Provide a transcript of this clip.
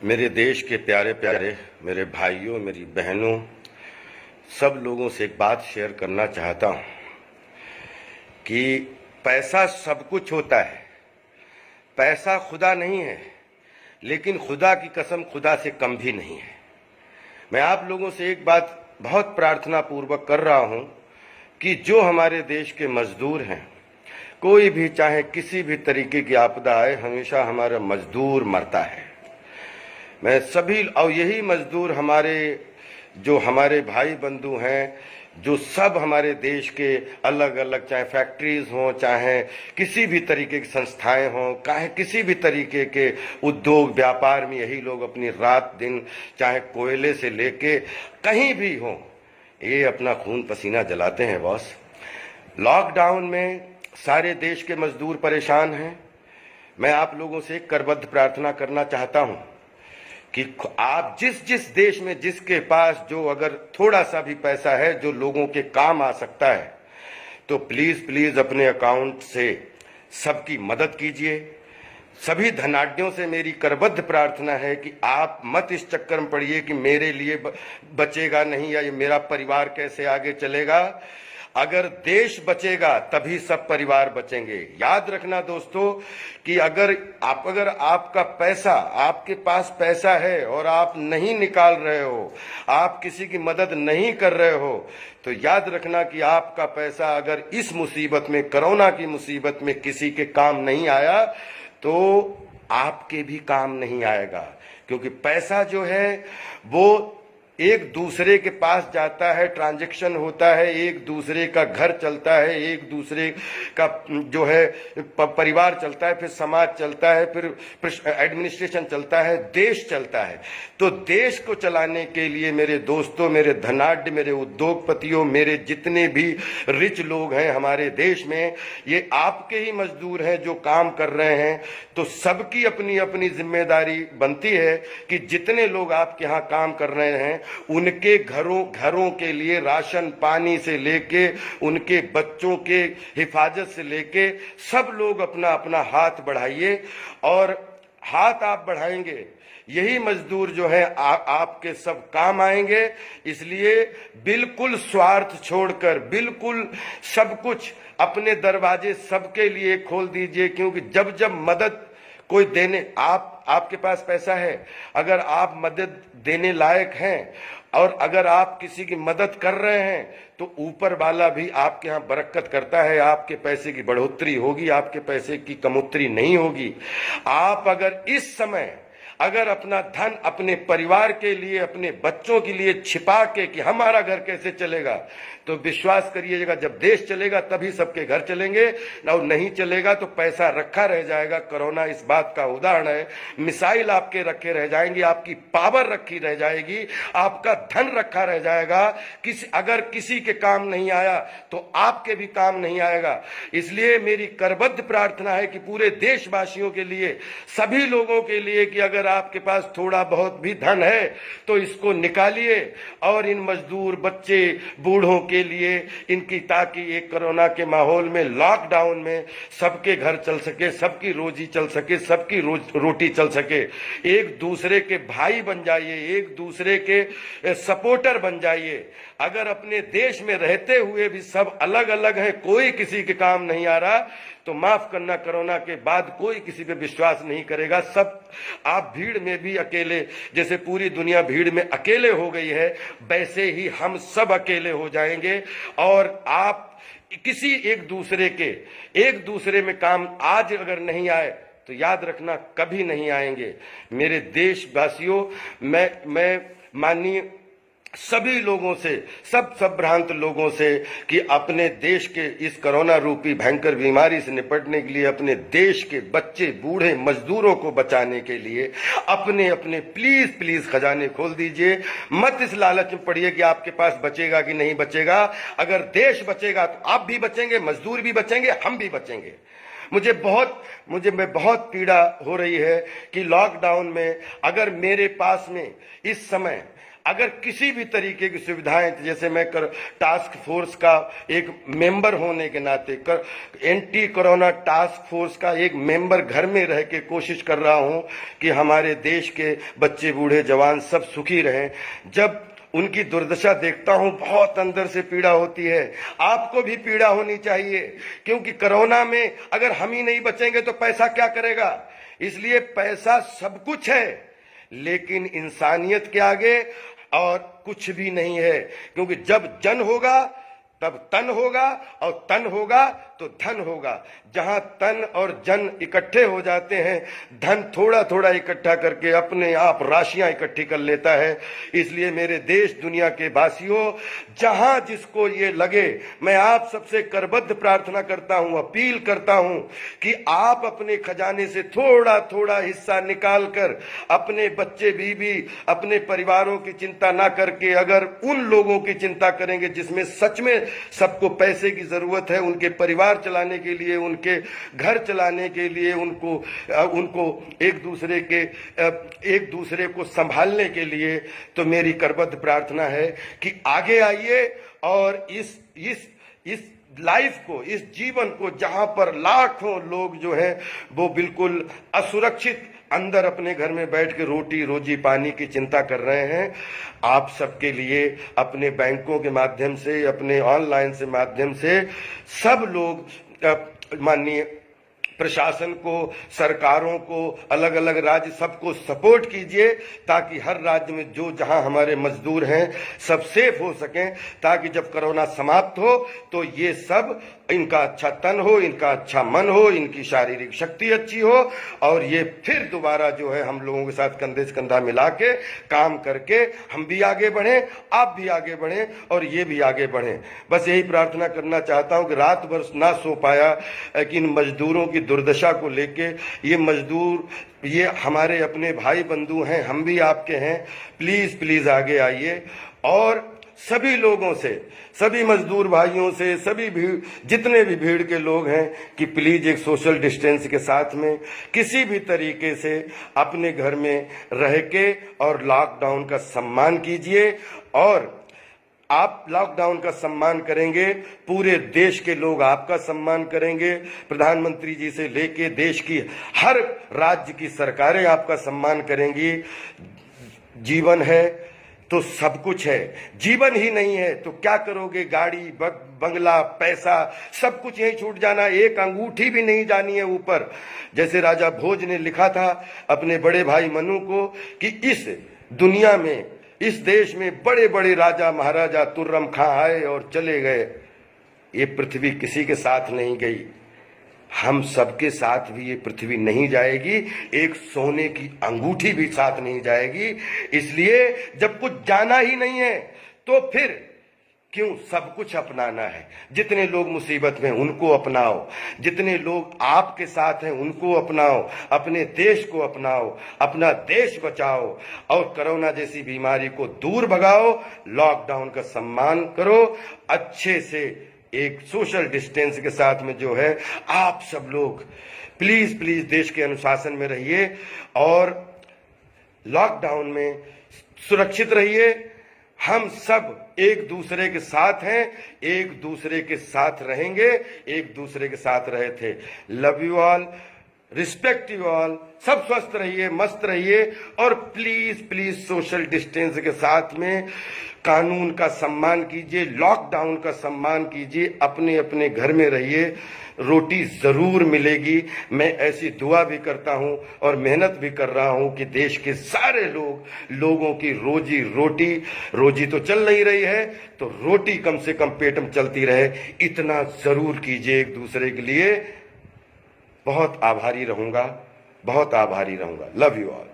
मेरे देश के प्यारे प्यारे मेरे भाइयों, मेरी बहनों, सब लोगों से एक बात शेयर करना चाहता हूँ कि पैसा सब कुछ होता है। पैसा खुदा नहीं है, लेकिन खुदा की कसम खुदा से कम भी नहीं है। मैं आप लोगों से एक बात बहुत प्रार्थना पूर्वक कर रहा हूँ कि जो हमारे देश के मजदूर हैं, कोई भी चाहे किसी भी तरीके की आपदा आए, हमेशा हमारा मजदूर मरता है। मैं सभी, और यही मजदूर हमारे भाई बंधु हैं, जो सब हमारे देश के अलग अलग, चाहे फैक्ट्रीज हों, चाहे किसी भी तरीके की संस्थाएं हों, चाहे किसी भी तरीके के उद्योग व्यापार में, यही लोग अपनी रात दिन, चाहे कोयले से लेके कहीं भी हों, ये अपना खून पसीना जलाते हैं बॉस। लॉकडाउन में सारे देश के मजदूर परेशान हैं। मैं आप लोगों से एक करबद्ध प्रार्थना करना चाहता हूं कि आप जिस देश में, जिसके पास जो अगर थोड़ा सा भी पैसा है जो लोगों के काम आ सकता है, तो प्लीज प्लीज अपने अकाउंट से सबकी मदद कीजिए। सभी धनाढ्यों से मेरी करबद्ध प्रार्थना है कि आप मत इस चक्कर में पड़िए कि मेरे लिए बचेगा नहीं, या ये मेरा परिवार कैसे आगे चलेगा। अगर देश बचेगा तभी सब परिवार बचेंगे। याद रखना दोस्तों कि अगर आपका पैसा, आपके पास पैसा है और आप नहीं निकाल रहे हो, आप किसी की मदद नहीं कर रहे हो, तो याद रखना कि आपका पैसा अगर इस मुसीबत में, कोरोना की मुसीबत में किसी के काम नहीं आया, तो आपके भी काम नहीं आएगा। क्योंकि पैसा जो है वो एक दूसरे के पास जाता है, ट्रांजैक्शन होता है, एक दूसरे का घर चलता है, एक दूसरे का जो है परिवार चलता है, फिर समाज चलता है, फिर एडमिनिस्ट्रेशन चलता है, देश चलता है। तो देश को चलाने के लिए मेरे दोस्तों, मेरे धनाढ्य, मेरे उद्योगपतियों, मेरे जितने भी रिच लोग हैं हमारे देश में, ये आपके ही मजदूर हैं जो काम कर रहे हैं। तो सबकी अपनी अपनी जिम्मेदारी बनती है कि जितने लोग आपके यहाँ काम कर रहे हैं, उनके घरों के लिए राशन पानी से लेके, उनके बच्चों के हिफाजत से लेके, सब लोग अपना अपना हाथ बढ़ाइए। और हाथ आप बढ़ाएंगे, यही मजदूर जो है आपके सब काम आएंगे। इसलिए बिल्कुल स्वार्थ छोड़कर, बिल्कुल सब कुछ, अपने दरवाजे सबके लिए खोल दीजिए। क्योंकि जब जब मदद कोई देने, आपके पास पैसा है, अगर आप मदद देने लायक हैं और अगर आप किसी की मदद कर रहे हैं, तो ऊपर वाला भी आपके यहाँ बरकत करता है। आपके पैसे की बढ़ोतरी होगी, आपके पैसे की कमोतरी नहीं होगी। आप अगर इस समय अगर अपना धन अपने परिवार के लिए, अपने बच्चों के लिए छिपा के कि हमारा घर कैसे चलेगा, तो विश्वास करिएगा जब देश चलेगा तभी सबके घर चलेंगे, और नहीं चलेगा तो पैसा रखा रह जाएगा। कोरोना इस बात का उदाहरण है। मिसाइल आपके रखे रह जाएंगी, आपकी पावर रखी रह जाएगी, आपका धन रखा रह जाएगा। अगर किसी के काम नहीं आया तो आपके भी काम नहीं आएगा। इसलिए मेरी करबद्ध प्रार्थना है कि पूरे देशवासियों के लिए, सभी लोगों के लिए, कि अगर आपके पास थोड़ा बहुत भी धन है तो इसको निकालिए और इन मजदूर, बच्चे, बूढ़ों के लिए इनकी, ताकि एक कोरोना के माहौल में, लॉकडाउन में सबके घर चल सके, सबकी रोजी चल सके, सबकी रोटी चल सके। एक दूसरे के भाई बन जाइए, एक दूसरे के सपोर्टर बन जाइए। अगर अपने देश में रहते हुए भी सब अलग अलग हैं, कोई किसी के काम नहीं आ रहा, तो माफ करना, कोरोना के बाद कोई किसी पे विश्वास नहीं करेगा। सब आप भीड़ में भी अकेले, जैसे पूरी दुनिया भीड़ में अकेले हो गई है, वैसे ही हम सब अकेले हो जाएंगे। और आप किसी एक दूसरे में काम आज अगर नहीं आए तो याद रखना कभी नहीं आएंगे। मेरे देशवासियों, मैं माननीय सभी लोगों से, सब भ्रांत लोगों से, कि अपने देश के इस कोरोना रूपी भयंकर बीमारी से निपटने के लिए, अपने देश के बच्चे, बूढ़े, मजदूरों को बचाने के लिए अपने अपने प्लीज प्लीज खजाने खोल दीजिए। मत इस लालच में पड़िए कि आपके पास बचेगा कि नहीं बचेगा। अगर देश बचेगा तो आप भी बचेंगे, मजदूर भी बचेंगे, हम भी बचेंगे। मुझे बहुत पीड़ा हो रही है कि लॉकडाउन में अगर मेरे पास में इस समय अगर किसी भी तरीके की सुविधाएं, जैसे मैं टास्क फोर्स का एक मेंबर होने के नाते एंटी कोरोना टास्क फोर्स का एक मेंबर घर में रह के कोशिश कर रहा हूं कि हमारे देश के बच्चे बूढ़े जवान सब सुखी रहें। जब उनकी दुर्दशा देखता हूं बहुत अंदर से पीड़ा होती है। आपको भी पीड़ा होनी चाहिए, क्योंकि कोरोना में अगर हम ही नहीं बचेंगे तो पैसा क्या करेगा। इसलिए पैसा सब कुछ है, लेकिन इंसानियत के आगे और कुछ भी नहीं है। क्योंकि जब जन होगा तब तन होगा, और तन होगा तो धन होगा। जहां तन और जन इकट्ठे हो जाते हैं, धन थोड़ा थोड़ा इकट्ठा करके अपने आप राशियां इकट्ठी कर लेता है। इसलिए मेरे देश दुनिया के वासियों, जहां जिसको ये लगे, मैं आप सबसे करबद्ध प्रार्थना करता हूं, अपील करता हूं कि आप अपने खजाने से थोड़ा थोड़ा हिस्सा निकाल कर अपने बच्चे बीवी, अपने परिवारों की चिंता ना करके अगर उन लोगों की चिंता करेंगे जिसमें सच में सबको पैसे की जरूरत है, उनके परिवार चलाने के लिए, उनके घर चलाने के लिए, उनको एक दूसरे को संभालने के लिए, तो मेरी करबद्ध प्रार्थना है कि आगे आइए और इस लाइफ को, इस जीवन को, जहां पर लाखों लोग जो हैं वो बिल्कुल असुरक्षित अंदर अपने घर में बैठ के रोटी रोजी पानी की चिंता कर रहे हैं, आप सबके लिए अपने बैंकों के माध्यम से, अपने ऑनलाइन से माध्यम से सब लोग माननीय प्रशासन को, सरकारों को, अलग अलग राज्य सबको सपोर्ट कीजिए, ताकि हर राज्य में जो जहां हमारे मजदूर हैं सब सेफ हो सकें, ताकि जब कोरोना समाप्त हो तो ये सब, इनका अच्छा तन हो, इनका अच्छा मन हो, इनकी शारीरिक शक्ति अच्छी हो, और ये फिर दोबारा जो है हम लोगों के साथ कंधे से कंधा मिला के काम करके हम भी आगे बढ़ें, आप भी आगे बढ़ें और ये भी आगे बढ़ें। बस यही प्रार्थना करना चाहता हूं कि रात भर ना सो पाया कि इन मजदूरों की दुर्दशा को लेके, ये मजदूर, ये हमारे अपने भाई बंधु हैं, हम भी आपके हैं, प्लीज प्लीज आगे आइए और सभी लोगों से, सभी मजदूर भाइयों से, सभी भीड़, जितने भी भीड़ के लोग हैं, कि प्लीज एक सोशल डिस्टेंस के साथ में किसी भी तरीके से अपने घर में रह के और लॉकडाउन का सम्मान कीजिए। और आप लॉकडाउन का सम्मान करेंगे, पूरे देश के लोग आपका सम्मान करेंगे। प्रधानमंत्री जी से लेके देश की हर राज्य की सरकारें आपका सम्मान करेंगी। जीवन है तो सब कुछ है, जीवन ही नहीं है तो क्या करोगे। गाड़ी, बंगला, पैसा, सब कुछ यही छूट जाना, एक अंगूठी भी नहीं जानी है ऊपर। जैसे राजा भोज ने लिखा था अपने बड़े भाई मनु को कि इस दुनिया में, इस देश में बड़े बड़े राजा महाराजा तुर्रम खां आए और चले गए, ये पृथ्वी किसी के साथ नहीं गई, हम सबके साथ भी ये पृथ्वी नहीं जाएगी, एक सोने की अंगूठी भी साथ नहीं जाएगी। इसलिए जब कुछ जाना ही नहीं है तो फिर क्यों सब कुछ अपनाना है। जितने लोग मुसीबत में उनको अपनाओ, जितने लोग आपके साथ हैं उनको अपनाओ, अपने देश को अपनाओ, अपना देश बचाओ और कोरोना जैसी बीमारी को दूर भगाओ। लॉकडाउन का सम्मान करो, अच्छे से एक सोशल डिस्टेंस के साथ में जो है आप सब लोग प्लीज प्लीज देश के अनुशासन में रहिए और लॉकडाउन में सुरक्षित रहिए। हम सब एक दूसरे के साथ हैं, एक दूसरे के साथ रहेंगे, एक दूसरे के साथ रहे थे। Love you all, respect you all, सब स्वस्थ रहिए, मस्त रहिए और प्लीज प्लीज सोशल डिस्टेंस के साथ में कानून का सम्मान कीजिए, लॉकडाउन का सम्मान कीजिए, अपने अपने घर में रहिए, रोटी जरूर मिलेगी। मैं ऐसी दुआ भी करता हूं और मेहनत भी कर रहा हूं कि देश के सारे लोगों की रोजी तो चल नहीं रही है, तो रोटी कम से कम पेट में चलती रहे, इतना जरूर कीजिए एक दूसरे के लिए। बहुत आभारी रहूंगा, बहुत आभारी रहूंगा। Love you all.